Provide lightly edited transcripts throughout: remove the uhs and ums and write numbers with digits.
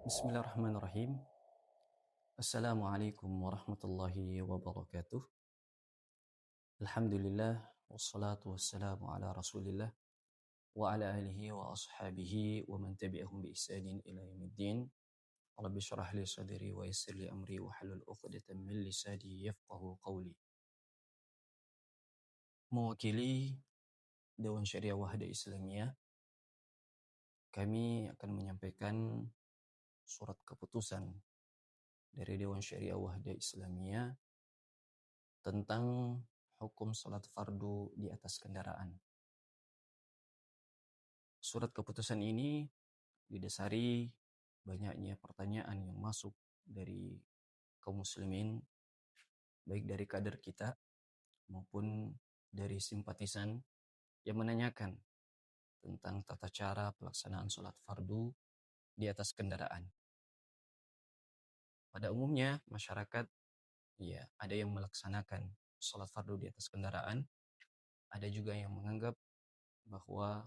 Bismillahirrahmanirrahim. Assalamualaikum warahmatullahi wabarakatuh. Alhamdulillah wassalatu wassalamu ala Rasulillah wa ala alihi wa ashabihi wa man tabi'ahum bi ihsanin ila yaumiddin. Rabbi shrah li sadri wa yassir li amri wa halul 'uqdatam min lisani yafqahu qawli. Mewakili Dewan Syariah Wahda Islamiyah, kami akan menyampaikan surat keputusan dari Dewan Syariah Wahda Islamiyah tentang hukum salat fardu di atas kendaraan. Surat keputusan ini didasari banyaknya pertanyaan yang masuk dari kaum muslimin, baik dari kader kita maupun dari simpatisan yang menanyakan tentang tata cara pelaksanaan sholat fardu di atas kendaraan. Pada umumnya masyarakat ada yang melaksanakan sholat fardu di atas kendaraan, ada juga yang menganggap bahwa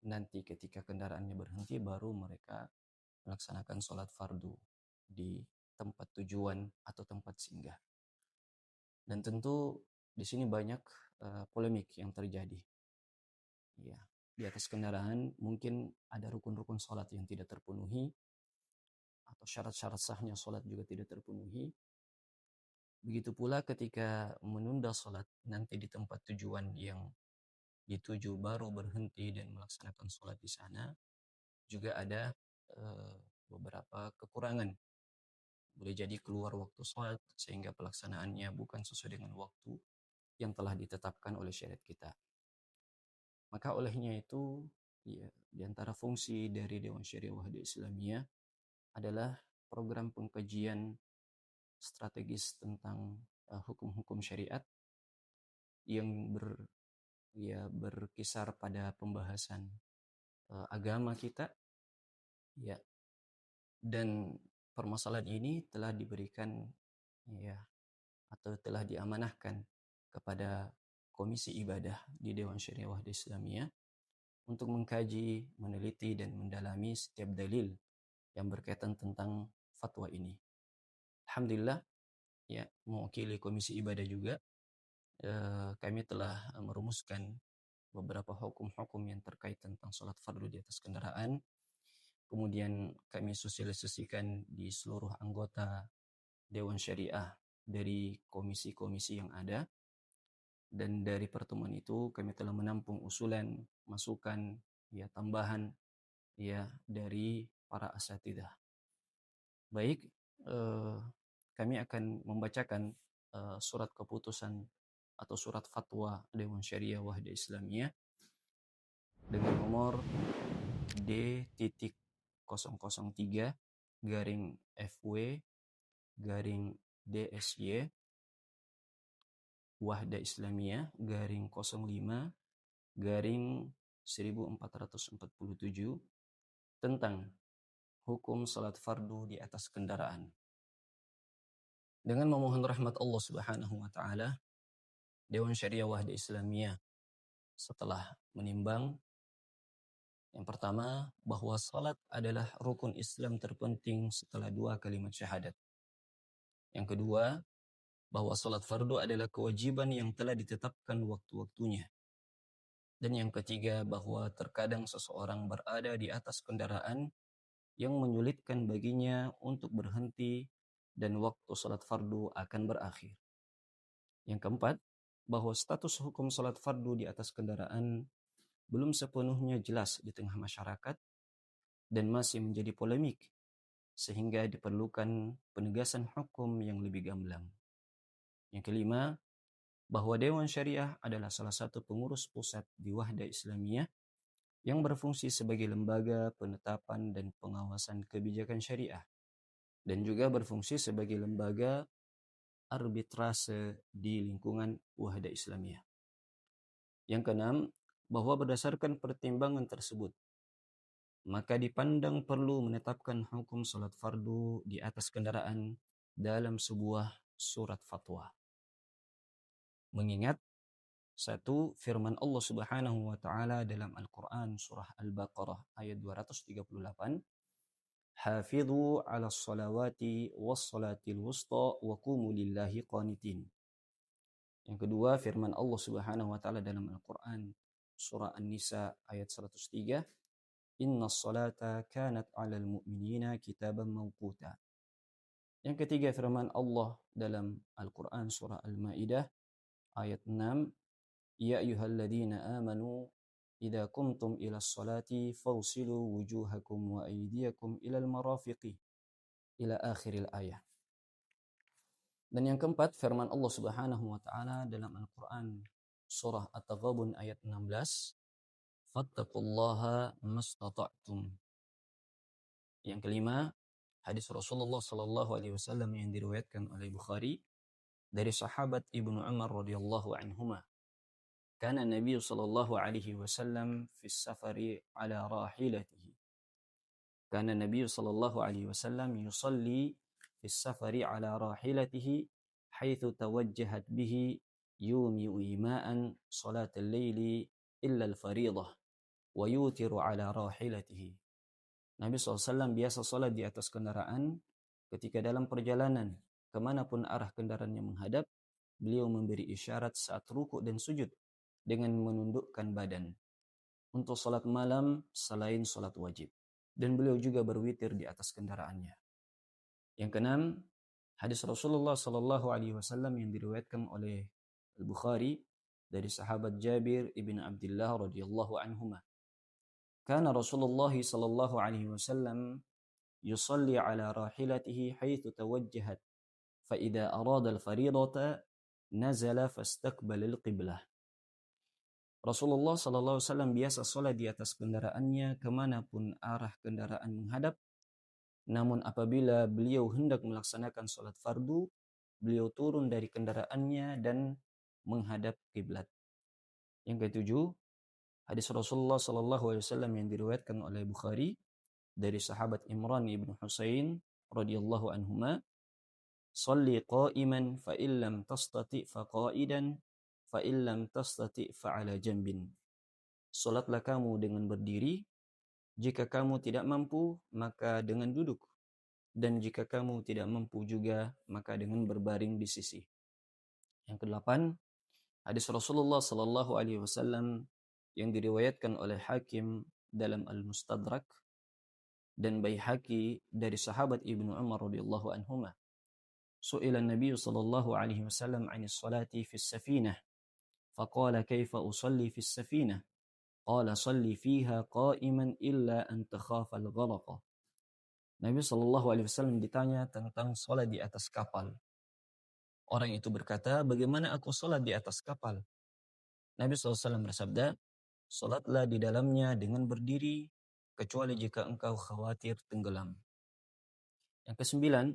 nanti ketika kendaraannya berhenti baru mereka melaksanakan sholat fardu di tempat tujuan atau tempat singgah. Dan tentu di sini banyak polemik yang terjadi. Ya, di atas kendaraan mungkin ada rukun-rukun sholat yang tidak terpenuhi, atau syarat-syarat sahnya sholat juga tidak terpenuhi. Begitu pula ketika menunda sholat nanti di tempat tujuan yang dituju baru berhenti dan melaksanakan sholat di sana, juga ada beberapa kekurangan. Boleh jadi keluar waktu sholat sehingga pelaksanaannya bukan sesuai dengan waktu yang telah ditetapkan oleh syariat kita. Maka olehnya itu, di antara fungsi dari Dewan Syariah Wahda Islamiyah adalah program pengkajian strategis tentang hukum-hukum syariat yang berkisar pada pembahasan agama kita, dan permasalahan ini telah diberikan atau telah diamanahkan kepada Komisi Ibadah di Dewan Syariah Wahda Islamiyah untuk mengkaji, meneliti, dan mendalami setiap dalil yang berkaitan tentang fatwa ini. Alhamdulillah, mewakili Komisi Ibadah juga, kami telah merumuskan beberapa hukum-hukum yang terkait tentang sholat fardu di atas kendaraan. Kemudian kami sosialisasikan di seluruh anggota Dewan Syariah dari komisi-komisi yang ada. Dan dari pertemuan itu kami telah menampung usulan, masukan, tambahan dari para asatidzah. Baik, kami akan membacakan surat keputusan atau surat fatwa Dewan Syariah Wahda Islamiyah dengan nomor D.003/FW/DSY Wahda Islamiyah /05/1447 tentang hukum salat fardu di atas kendaraan. Dengan memohon rahmat Allah Subhanahu wa taala, Dewan Syariah Wahda Islamiyah setelah menimbang, yang pertama, bahwa salat adalah rukun Islam terpenting setelah 2 kalimat syahadat. Yang kedua, bahwa salat fardu adalah kewajiban yang telah ditetapkan waktu-waktunya. Dan yang ketiga, bahwa terkadang seseorang berada di atas kendaraan yang menyulitkan baginya untuk berhenti dan waktu salat fardu akan berakhir. Yang keempat, bahwa status hukum salat fardu di atas kendaraan belum sepenuhnya jelas di tengah masyarakat dan masih menjadi polemik, sehingga diperlukan penegasan hukum yang lebih gamblang. Yang kelima, bahwa Dewan Syariah adalah salah satu pengurus pusat di Wahda Islamiyah yang berfungsi sebagai lembaga penetapan dan pengawasan kebijakan syariah, dan juga berfungsi sebagai lembaga arbitrase di lingkungan Wahda Islamiyah. Yang keenam, bahwa berdasarkan pertimbangan tersebut, maka dipandang perlu menetapkan hukum salat fardu di atas kendaraan dalam sebuah surat fatwa. Mengingat satu, firman Allah Subhanahu wa taala dalam Al-Qur'an surah Al-Baqarah ayat 238, Hafidhu 'alas salawati was salatil wusta wa qumu lillahi qanitin. Yang kedua, firman Allah Subhanahu wa taala dalam Al-Qur'an surah An-Nisa ayat 103, "Innas salata kanat 'alal mu'minina kitaban mawquta." Yang ketiga, firman Allah dalam Al-Qur'an surah Al-Maidah ayat 6, "Ya ayyuhalladzina amanu idza qumtum ilas salati fawsilu wujuhakum wa aydiyakum ilal marafiqi." Ila akhiril ayah. Dan yang keempat, firman Allah Subhanahu wa taala dalam Al-Qur'an surah At-Taghabun ayat 16, "Fattaqullaha mastata'tum." Yang kelima, hadis Rasulullah sallallahu alaihi wasallam yang diriwayatkan oleh Bukhari dari sahabat Ibnu Umar radhiyallahu anhuma. Kana Nabi sallallahu alaihi wasallam fi safari ala rahilatihi. Kana Nabi sallallahu alaihi wasallam yusalli fi safari ala rahilatihi haitsu tawajjahat bihi yumi'u ima'an salatal laili illa al-fariidah wa yutiru ala rahilatihi. Nabi SAW biasa salat di atas kendaraan ketika dalam perjalanan kemanapun arah kendaraannya menghadap, beliau memberi isyarat saat rukuk dan sujud dengan menundukkan badan untuk salat malam selain salat wajib. Dan beliau juga berwitir di atas kendaraannya. Yang keenam, hadis Rasulullah sallallahu alaihi wasallam yang diriwayatkan oleh Al-Bukhari dari sahabat Jabir ibn Abdullah radhiyallahu anhuma. Kana Rasulullah sallallahu alaihi wasallam yusalli ala rahilatihi haitsu tawajjahat fa idza arada al-fariidata nazala fastaqbala al-qiblah. Rasulullah sallallahu alaihi wasallam biasa salat di atas kendaraannya kemanapun arah kendaraan menghadap. Namun apabila beliau hendak melaksanakan salat fardu, beliau turun dari kendaraannya dan menghadap kiblat. Yang ketujuh, hadis Rasulullah sallallahu alaihi wasallam yang diriwayatkan oleh Bukhari dari sahabat Imran ibn Husain radhiyallahu anhuma, "Shalli qa'iman fa illam tastati fa qa'idan fa illam tastati fa 'ala jambin." Salatlah kamu dengan berdiri, jika kamu tidak mampu maka dengan duduk, dan jika kamu tidak mampu juga maka dengan berbaring di sisi. Yang kedelapan, hadis Rasulullah sallallahu alaihi wasallam yang diriwayatkan oleh Hakim dalam Al-Mustadrak dan Baihaqi dari sahabat Ibnu Umar radhiyallahu anhuma. Su'ila Nabi sallallahu alaihi wasallam 'anis salati fis safinah. Faqala kaifa usalli fis safinah? Qala salli fiha qa'iman illa an takhafa al-gharaqa. Nabi sallallahu alaihi wasallam ditanya tentang salat di atas kapal. Orang itu berkata, "Bagaimana aku salat di atas kapal?" Nabi sallallahu alaihi wasallam bersabda, "Salatlah di dalamnya dengan berdiri, kecuali jika engkau khawatir tenggelam." Yang kesembilan,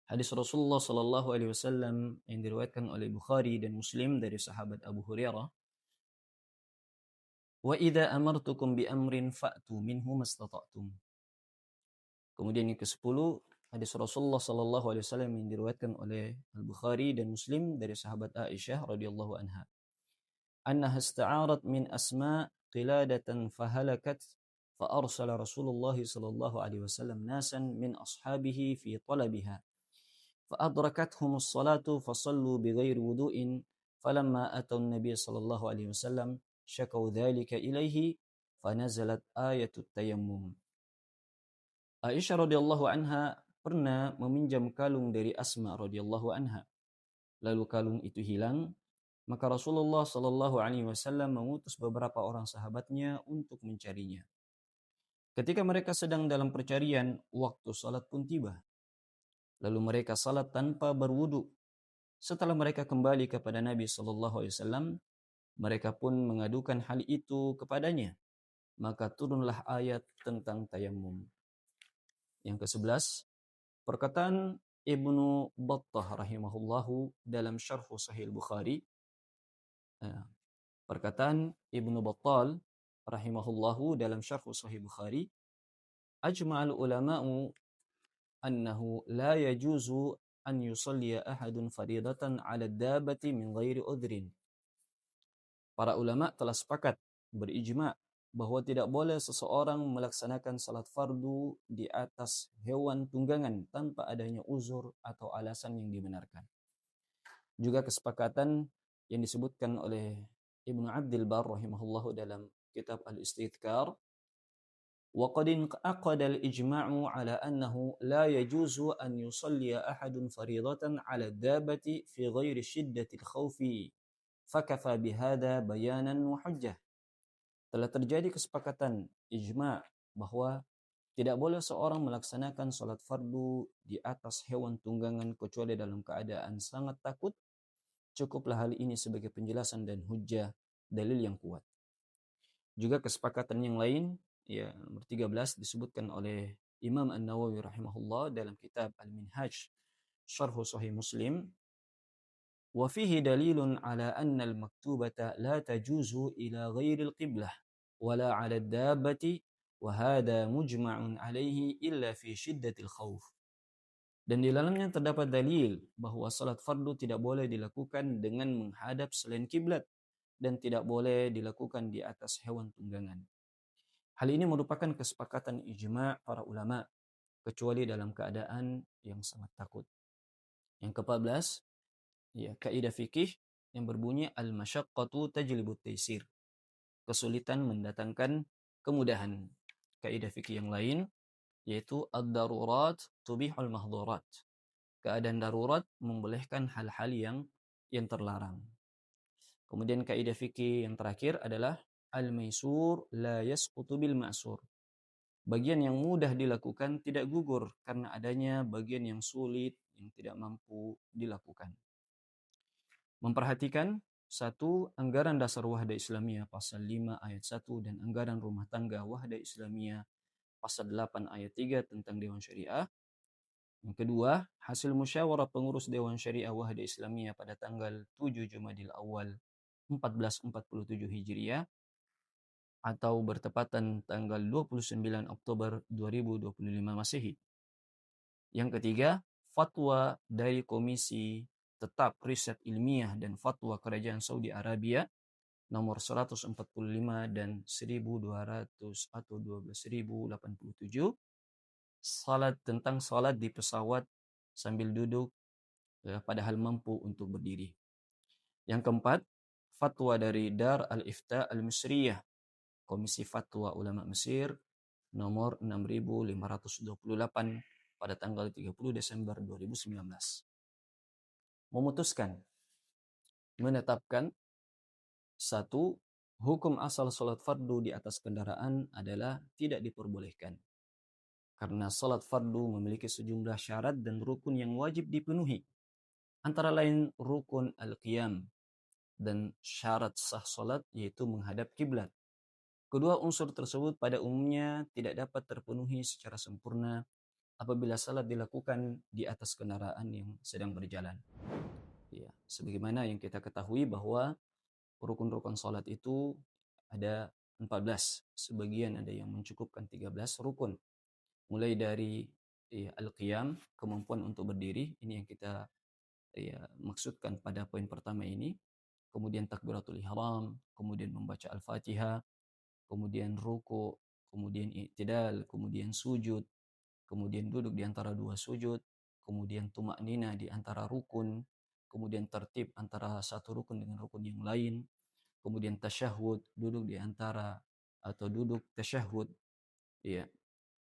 hadis Rasulullah sallallahu alaihi wasallam yang diriwayatkan oleh Bukhari dan Muslim dari sahabat Abu Hurairah, "Wa idza amartukum bi amrin fa'tu minhu mastata'tum." Kemudian yang ke-10, hadis Rasulullah sallallahu alaihi wasallam yang diriwayatkan oleh Al-Bukhari dan Muslim dari sahabat Aisyah radhiyallahu anha, "Annaha ista'arat min Asma qiladatan fahalakat fa arsala Rasulullah sallallahu alaihi wasallam nasan min ashabihi fi talabiha fa adrakathum as-salatu fa sallu bighairi wudu'in falamma ataw an-nabiy sallallahu alaihi wasallam syakau dzalika ilaihi fanazalat ayatut tayammum." Aisyah radhiyallahu anha pernah meminjam kalung dari Asma radhiyallahu anha. Lalu kalung itu hilang, maka Rasulullah sallallahu alaihi wasallam mengutus beberapa orang sahabatnya untuk mencarinya. Ketika mereka sedang dalam pencarian, waktu salat pun tiba. Lalu mereka salat tanpa berwudu. Setelah mereka kembali kepada Nabi sallallahu alaihi wasallam, mereka pun mengadukan hal itu kepadanya. Maka turunlah ayat tentang tayammum. Yang ke-11, perkataan Ibnu Battah rahimahullahu dalam Syarh Sahih Bukhari. Perkataan Ibnu Battal rahimahullahu dalam Syarh Sahih Bukhari, "Ajma'al ulama'u annahu la yajuzu an yusalliya ahadun faridatan 'ala ad-dabbati min ghairi udhrin." Para ulama telah sepakat, berijma' bahwa tidak boleh seseorang melaksanakan salat fardu di atas hewan tunggangan tanpa adanya uzur atau alasan yang dibenarkan. Juga kesepakatan yang disebutkan oleh Ibnu Abdul Bar rahimahullahu dalam kitab Al-Istidhkar, wa qad aqada al-ijma'u ala annahu la yajuzu an yusalli ahadun faridatan ala dabbati fi ghairi shiddatil khawfi fakafa bihadza bayanan wa hujjah. Telah terjadi kesepakatan ijma' bahwa tidak boleh seorang melaksanakan salat fardu di atas hewan tunggangan kecuali dalam keadaan sangat takut. Cukuplah hal ini sebagai penjelasan dan hujjah dalil yang kuat. Juga kesepakatan yang lain, ya, nomor 13 disebutkan oleh Imam An-Nawawi rahimahullah dalam kitab Al-Minhaj Syarh Sahih Muslim, wa fihi dalilun ala anna al-maktubata la tajuzu ila ghairi al-qiblah wala ala ad-dabbati wa hadha mujma'un alaihi illa fi shiddatil khawf. Dan di dalamnya terdapat dalil bahwa salat fardu tidak boleh dilakukan dengan menghadap selain kiblat dan tidak boleh dilakukan di atas hewan tunggangan. Hal ini merupakan kesepakatan ijma' para ulama kecuali dalam keadaan yang sangat takut. Yang ke-14, ya, kaidah fikih yang berbunyi al-masyaqqatu tajlibut taysir. Kesulitan mendatangkan kemudahan. Kaidah fikih yang lain yaitu ad-darurat tubihul mahdhurat. Keadaan darurat membolehkan hal-hal yang terlarang. Kemudian kaidah fikih yang terakhir adalah al-maisur la yasqutu bil ma'sur. Bagian yang mudah dilakukan tidak gugur karena adanya bagian yang sulit yang tidak mampu dilakukan. Memperhatikan satu, anggaran dasar Wahda Islamiyah pasal 5 ayat 1 dan anggaran rumah tangga Wahda Islamiyah pasal 8 ayat 3 tentang Dewan Syariah. Yang kedua, hasil musyawarah pengurus Dewan Syariah Wahda Islamiyah pada tanggal 7 Jumadil Awal 1447 Hijriah atau bertepatan tanggal 29 Oktober 2025 Masehi. Yang ketiga, fatwa dari Komisi Tetap Riset Ilmiah dan Fatwa Kerajaan Saudi Arabia nomor 145 dan 1200 atau 12087 tentang salat di pesawat sambil duduk padahal mampu untuk berdiri. Yang keempat, fatwa dari Dar al-Ifta al-Misriyah, Komisi Fatwa Ulama Mesir nomor 6528 pada tanggal 30 Desember 2019. Memutuskan menetapkan satu, hukum asal salat fardu di atas kendaraan adalah tidak diperbolehkan. Karena salat fardu memiliki sejumlah syarat dan rukun yang wajib dipenuhi. Antara lain rukun al-qiyam dan syarat sah salat yaitu menghadap kiblat. Kedua unsur tersebut pada umumnya tidak dapat terpenuhi secara sempurna apabila salat dilakukan di atas kendaraan yang sedang berjalan. Ya, sebagaimana yang kita ketahui bahwa rukun-rukun salat itu ada 14, sebagian ada yang mencukupkan 13 rukun. Mulai dari al-qiyam, kemampuan untuk berdiri, ini yang kita maksudkan pada poin pertama ini. Kemudian takbiratul ihram, kemudian membaca al-Fatihah, kemudian ruku, kemudian i'tidal, kemudian sujud, kemudian duduk di antara dua sujud, kemudian tumaknina di antara rukun, kemudian tertib antara satu rukun dengan rukun yang lain, kemudian tasyahud, duduk di antara atau duduk tasyahud, ya.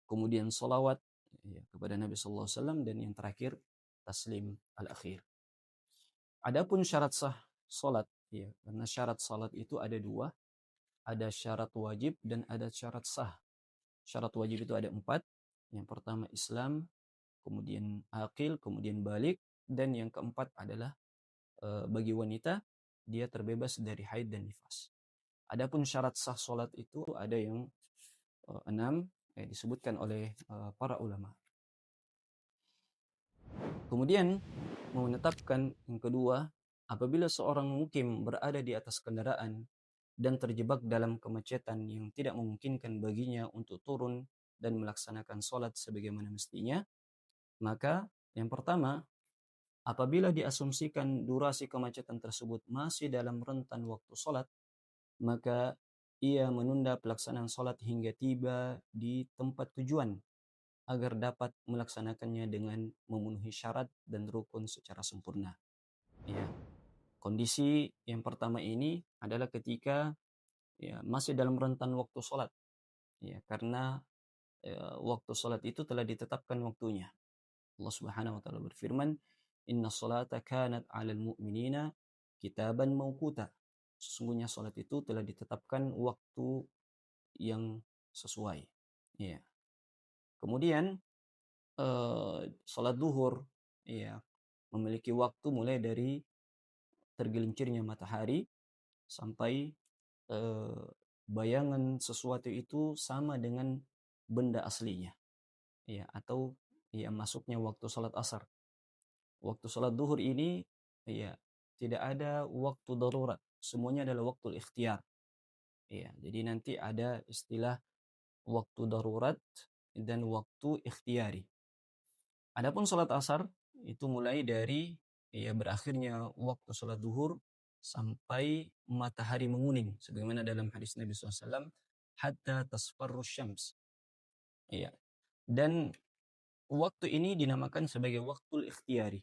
Kemudian salawat kepada Nabi sallallahu alaihi wasallam, dan yang terakhir taslim al-akhir. Adapun syarat sah salat, ya, karena syarat salat itu ada dua, ada syarat wajib dan ada syarat sah. Syarat wajib itu ada 4. Yang pertama Islam, kemudian aqil, kemudian balik, dan yang keempat adalah bagi wanita dia terbebas dari haid dan nifas. Adapun syarat sah salat itu ada yang 6 disebutkan oleh para ulama. Kemudian menetapkan yang kedua, apabila seorang mukim berada di atas kendaraan dan terjebak dalam kemacetan yang tidak memungkinkan baginya untuk turun dan melaksanakan sholat sebagaimana mestinya, maka yang pertama, apabila diasumsikan durasi kemacetan tersebut masih dalam rentan waktu sholat, maka ia menunda pelaksanaan sholat hingga tiba di tempat tujuan agar dapat melaksanakannya dengan memenuhi syarat dan rukun secara sempurna. Ya. Kondisi yang pertama ini adalah ketika masih dalam rentan waktu sholat. Ya, karena waktu sholat itu telah ditetapkan waktunya. Allah Subhanahu wa taala berfirman, "Inna sholata kanat 'alal mu'minina kitaban mauquta." Sesungguhnya salat itu telah ditetapkan waktu yang sesuai. Ya. Kemudian salat duhur ya memiliki waktu mulai dari tergelincirnya matahari sampai bayangan sesuatu itu sama dengan benda aslinya. Ya, atau ya masuknya waktu salat asar. Waktu salat duhur ini ya tidak ada waktu darurat, semuanya adalah waktu ikhtiar. Ya, jadi nanti ada istilah waktu darurat dan waktu ikhtiyari. Adapun salat asar itu mulai dari berakhirnya waktu salat duhur sampai matahari menguning sebagaimana dalam hadis Nabi SAW, hatta tasfarru syams. Iya. Dan waktu ini dinamakan sebagai waktu ikhtiyari.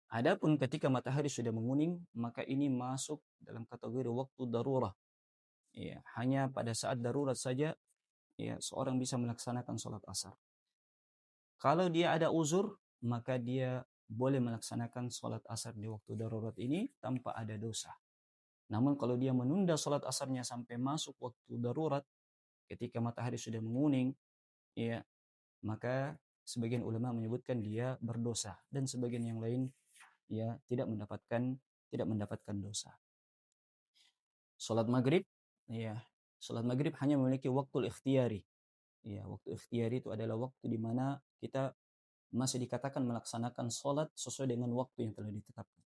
Adapun ketika matahari sudah menguning, maka ini masuk dalam kategori waktu darurah. Ya, hanya pada saat darurat saja seorang bisa melaksanakan sholat asar. Kalau dia ada uzur, maka dia boleh melaksanakan sholat asar di waktu darurat ini tanpa ada dosa. Namun kalau dia menunda sholat asarnya sampai masuk waktu darurat, ketika matahari sudah menguning, ya, maka sebagian ulama menyebutkan dia berdosa dan sebagian yang lain tidak mendapatkan dosa. Salat maghrib, salat maghrib hanya memiliki waktu ikhtiyari. Waktu ikhtiyari itu adalah waktu di mana kita masih dikatakan melaksanakan salat sesuai dengan waktu yang telah ditetapkan.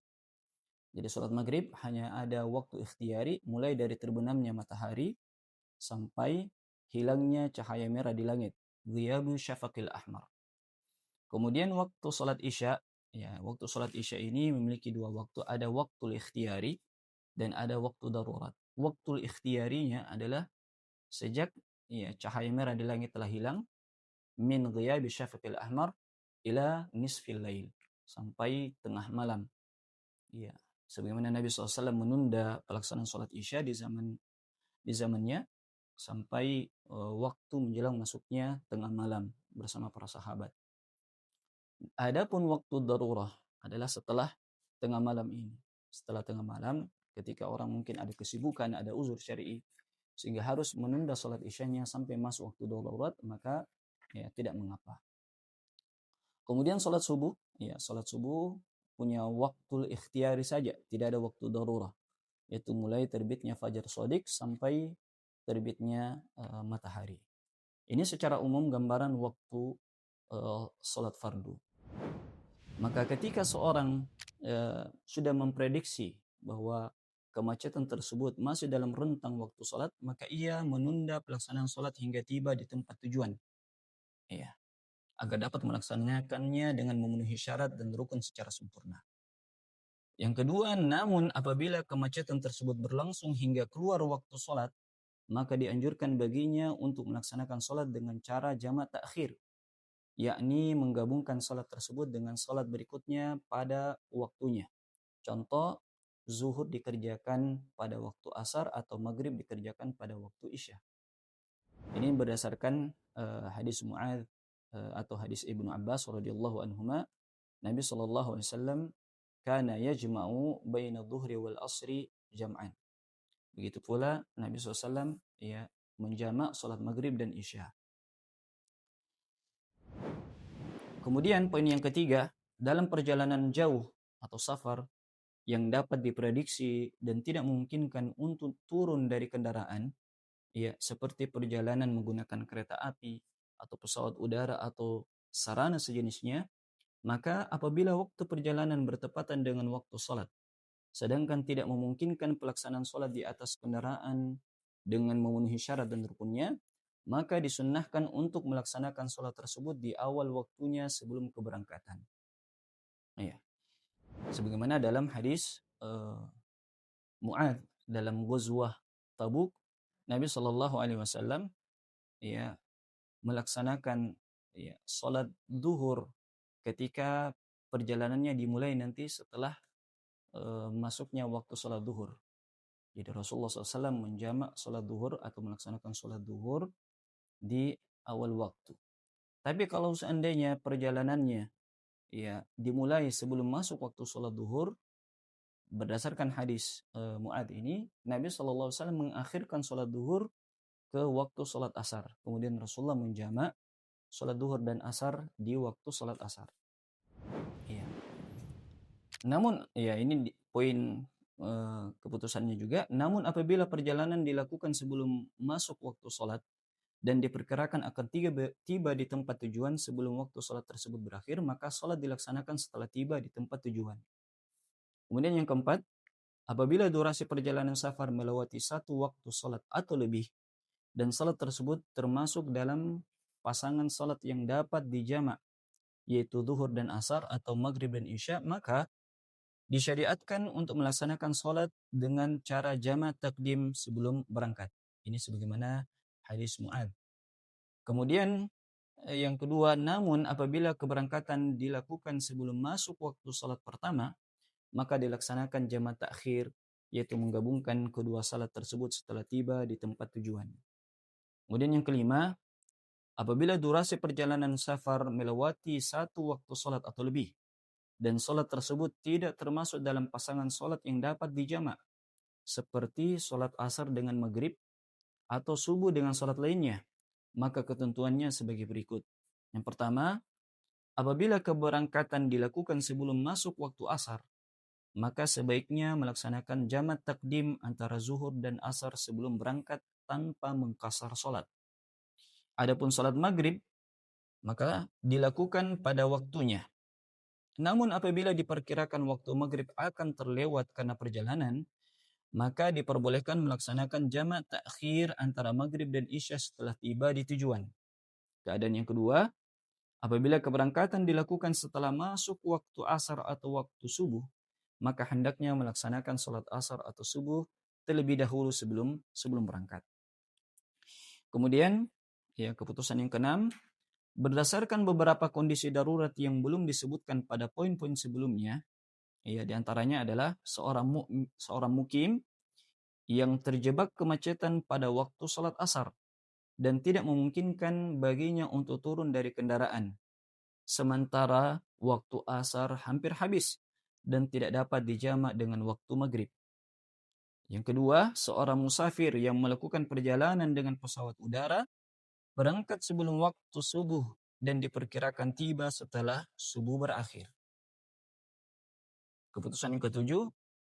Jadi salat maghrib hanya ada waktu ikhtiyari mulai dari terbenamnya matahari sampai hilangnya cahaya merah di langit, ghiyabu syafaqil ahmar. Kemudian waktu salat isya, waktu salat isya ini memiliki dua waktu, ada waktu ikhtiyari dan ada waktu darurat. Waktu ikhtiyarinya adalah sejak cahaya merah di langit telah hilang, min ghiyabi syafaqil ahmar ila nisfil lail, sampai tengah malam. Sebagaimana Nabi SAW menunda pelaksanaan salat isya di zamannya sampai waktu menjelang masuknya tengah malam bersama para sahabat. Adapun waktu darurah adalah setelah tengah malam ini. Setelah tengah malam, ketika orang mungkin ada kesibukan, ada uzur syar'i, sehingga harus menunda salat isyanya sampai masuk waktu darurat, maka tidak mengapa. Kemudian salat subuh punya waktu ikhtiyari saja, tidak ada waktu darurah. Yaitu mulai terbitnya fajar shadiq sampai terbitnya matahari. Ini secara umum gambaran waktu salat fardu. Maka ketika seorang sudah memprediksi bahwa kemacetan tersebut masih dalam rentang waktu salat, maka ia menunda pelaksanaan salat hingga tiba di tempat tujuan. Agar dapat melaksanakannya dengan memenuhi syarat dan rukun secara sempurna. Yang kedua, namun apabila kemacetan tersebut berlangsung hingga keluar waktu salat, maka dianjurkan baginya untuk melaksanakan salat dengan cara jamak takhir, yakni menggabungkan salat tersebut dengan salat berikutnya pada waktunya. Contoh, zuhur dikerjakan pada waktu asar atau maghrib dikerjakan pada waktu isya. Ini berdasarkan hadis Mu'adz atau hadis Ibnu Abbas radhiyallahu anhuma, Nabi sallallahu alaihi wasallam kana yajma'u baina dhuhri wal asri jam'an. Begitu pula Nabi SAW menjamak salat maghrib dan isya. Kemudian poin yang ketiga, dalam perjalanan jauh atau safar yang dapat diprediksi dan tidak memungkinkan untuk turun dari kendaraan, seperti perjalanan menggunakan kereta api atau pesawat udara atau sarana sejenisnya, maka apabila waktu perjalanan bertepatan dengan waktu salat, sedangkan tidak memungkinkan pelaksanaan salat di atas kendaraan dengan memenuhi syarat dan rukunnya, maka disunnahkan untuk melaksanakan salat tersebut di awal waktunya sebelum keberangkatan. Sebagaimana dalam hadis Mu'adz dalam Ghazwah Tabuk, Nabi Shallallahu Alaihi Wasallam ya melaksanakan ya sholat duhur ketika perjalanannya dimulai nanti setelah masuknya waktu sholat duhur. Jadi Rasulullah SAW menjamak sholat duhur atau melaksanakan sholat duhur di awal waktu. Tapi kalau seandainya perjalanannya ya dimulai sebelum masuk waktu sholat duhur, berdasarkan hadis Mu'adz ini, Nabi SAW mengakhirkan sholat duhur ke waktu sholat asar. Kemudian Rasulullah menjamak sholat duhur dan asar di waktu sholat asar. Ya. Namun ya ini poin keputusannya juga. Namun apabila perjalanan dilakukan sebelum masuk waktu sholat dan diperkirakan akan tiba di tempat tujuan sebelum waktu sholat tersebut berakhir, maka sholat dilaksanakan setelah tiba di tempat tujuan. Kemudian yang keempat, apabila durasi perjalanan safar melewati satu waktu sholat atau lebih, dan sholat tersebut termasuk dalam pasangan sholat yang dapat dijamak, yaitu zuhur dan asar atau maghrib dan isya, maka disyariatkan untuk melaksanakan sholat dengan cara jamak takdim sebelum berangkat. Ini sebagaimana hadis Mu'adz. Kemudian yang kedua, namun apabila keberangkatan dilakukan sebelum masuk waktu sholat pertama, maka dilaksanakan jamak takhir, yaitu menggabungkan kedua salat tersebut setelah tiba di tempat tujuan. Kemudian yang kelima, apabila durasi perjalanan safar melewati satu waktu sholat atau lebih, dan sholat tersebut tidak termasuk dalam pasangan sholat yang dapat dijamak, seperti sholat asar dengan maghrib atau subuh dengan sholat lainnya, maka ketentuannya sebagai berikut. Yang pertama, apabila keberangkatan dilakukan sebelum masuk waktu asar, maka sebaiknya melaksanakan jamak takdim antara zuhur dan asar sebelum berangkat tanpa mengkasar sholat. Adapun sholat maghrib, maka dilakukan pada waktunya. Namun apabila diperkirakan waktu maghrib akan terlewat karena perjalanan, maka diperbolehkan melaksanakan jamak takhir antara maghrib dan isya setelah tiba di tujuan. Keadaan yang kedua, apabila keberangkatan dilakukan setelah masuk waktu asar atau waktu subuh, maka hendaknya melaksanakan sholat asar atau subuh terlebih dahulu sebelum berangkat. Kemudian, ya keputusan yang keenam, berdasarkan beberapa kondisi darurat yang belum disebutkan pada poin-poin sebelumnya, ya diantaranya adalah seorang mukim yang terjebak kemacetan pada waktu sholat asar dan tidak memungkinkan baginya untuk turun dari kendaraan, sementara waktu asar hampir habis dan tidak dapat dijamak dengan waktu maghrib. Yang kedua, seorang musafir yang melakukan perjalanan dengan pesawat udara berangkat sebelum waktu subuh dan diperkirakan tiba setelah subuh berakhir. Keputusan yang ketujuh,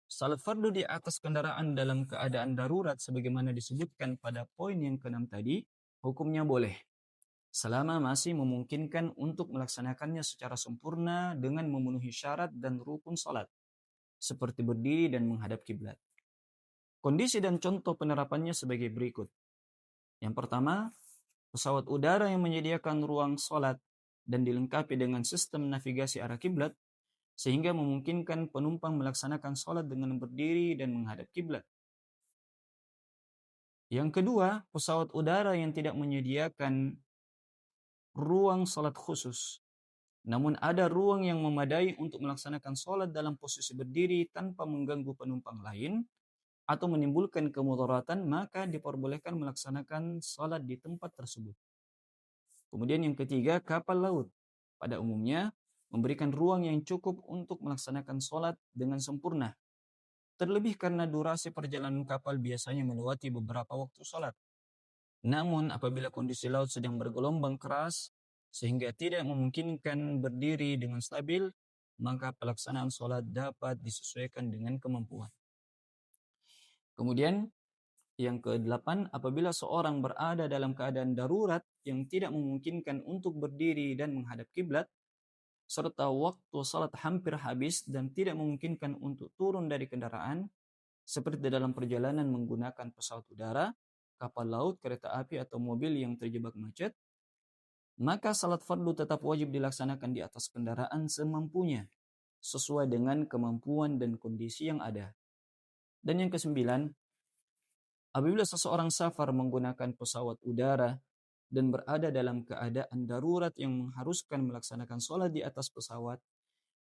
salat fardu di atas kendaraan dalam keadaan darurat sebagaimana disebutkan pada poin yang keenam tadi, hukumnya boleh, selama masih memungkinkan untuk melaksanakannya secara sempurna dengan memenuhi syarat dan rukun salat, seperti berdiri dan menghadap kiblat. Kondisi dan contoh penerapannya sebagai berikut. Yang pertama, pesawat udara yang menyediakan ruang salat dan dilengkapi dengan sistem navigasi arah kiblat sehingga memungkinkan penumpang melaksanakan salat dengan berdiri dan menghadap kiblat. Yang kedua, pesawat udara yang tidak menyediakan ruang salat khusus, namun ada ruang yang memadai untuk melaksanakan salat dalam posisi berdiri tanpa mengganggu penumpang lain atau menimbulkan kemudaratan, maka diperbolehkan melaksanakan salat di tempat tersebut. Kemudian yang ketiga, kapal laut pada umumnya memberikan ruang yang cukup untuk melaksanakan salat dengan sempurna. Terlebih karena durasi perjalanan kapal biasanya melewati beberapa waktu salat. Namun apabila kondisi laut sedang bergelombang keras sehingga tidak memungkinkan berdiri dengan stabil, maka pelaksanaan salat dapat disesuaikan dengan kemampuan. Kemudian yang ke-8, apabila seorang berada dalam keadaan darurat yang tidak memungkinkan untuk berdiri dan menghadap kiblat, serta waktu salat hampir habis dan tidak memungkinkan untuk turun dari kendaraan, seperti dalam perjalanan menggunakan pesawat udara, kapal laut, kereta api, atau mobil yang terjebak macet, maka salat fardu tetap wajib dilaksanakan di atas kendaraan semampunya, sesuai dengan kemampuan dan kondisi yang ada. Dan yang ke-9, Apabila seseorang safar menggunakan pesawat udara dan berada dalam keadaan darurat yang mengharuskan melaksanakan sholat di atas pesawat,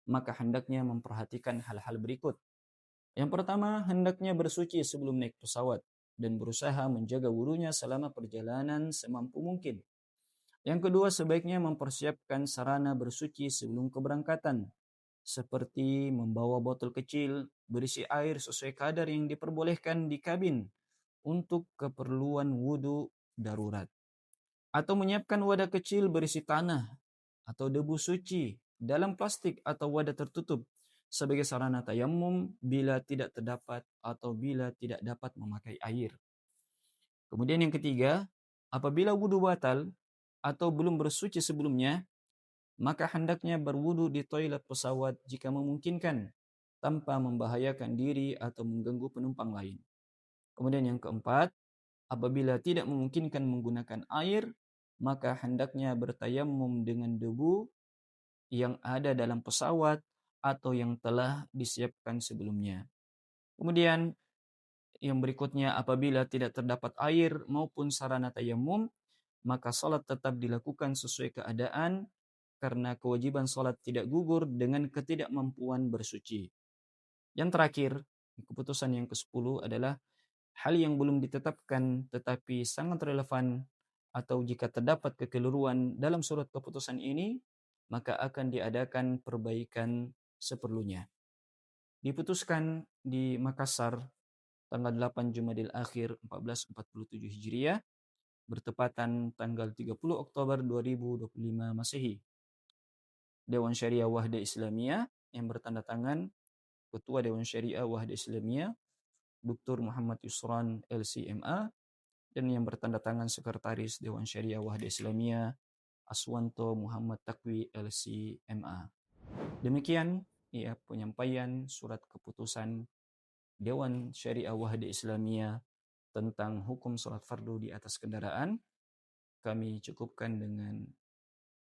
maka hendaknya memperhatikan hal-hal berikut. Yang pertama, hendaknya bersuci sebelum naik pesawat dan berusaha menjaga wudunya selama perjalanan semampu mungkin. Yang kedua, sebaiknya mempersiapkan sarana bersuci sebelum keberangkatan, seperti membawa botol kecil berisi air sesuai kadar yang diperbolehkan di kabin untuk keperluan wudhu darurat. Atau menyiapkan wadah kecil berisi tanah atau debu suci dalam plastik atau wadah tertutup sebagai sarana tayamum bila tidak terdapat atau bila tidak dapat memakai air. Kemudian yang ketiga, apabila wudhu batal atau belum bersuci sebelumnya, maka hendaknya berwudhu di toilet pesawat jika memungkinkan, tanpa membahayakan diri atau mengganggu penumpang lain. Kemudian yang keempat, apabila tidak memungkinkan menggunakan air, maka hendaknya bertayamum dengan debu yang ada dalam pesawat atau yang telah disiapkan sebelumnya. Kemudian yang berikutnya, apabila tidak terdapat air maupun sarana tayamum, maka salat tetap dilakukan sesuai keadaan karena kewajiban salat tidak gugur dengan ketidakmampuan bersuci. Yang terakhir, keputusan yang ke-10 adalah hal yang belum ditetapkan tetapi sangat relevan atau jika terdapat kekeliruan dalam surat keputusan ini, maka akan diadakan perbaikan seperlunya. Diputuskan di Makassar tanggal 8 Jumadil Akhir 1447 Hijriah, bertepatan tanggal 30 Oktober 2025 Masehi. Dewan Syariah Wahda Islamiyah yang bertanda tangan Ketua Dewan Syariah Wahda Islamiyah Dr. Muhammad Yusran LCMA, dan yang bertanda tangan Sekretaris Dewan Syariah Wahda Islamiyah Aswanto Muhammad Takwi LCMA. Demikian ya penyampaian surat keputusan Dewan Syariah Wahda Islamiyah tentang hukum salat fardu di atas kendaraan. Kami cukupkan dengan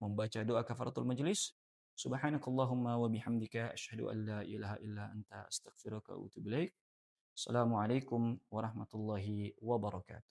membaca doa kafaratul majlis. Subhanakallahumma wa bihamdika asyhadu an la ilaha illa anta astaghfiruka wa atubu ilaik. Assalamualaikum warahmatullahi wabarakatuh.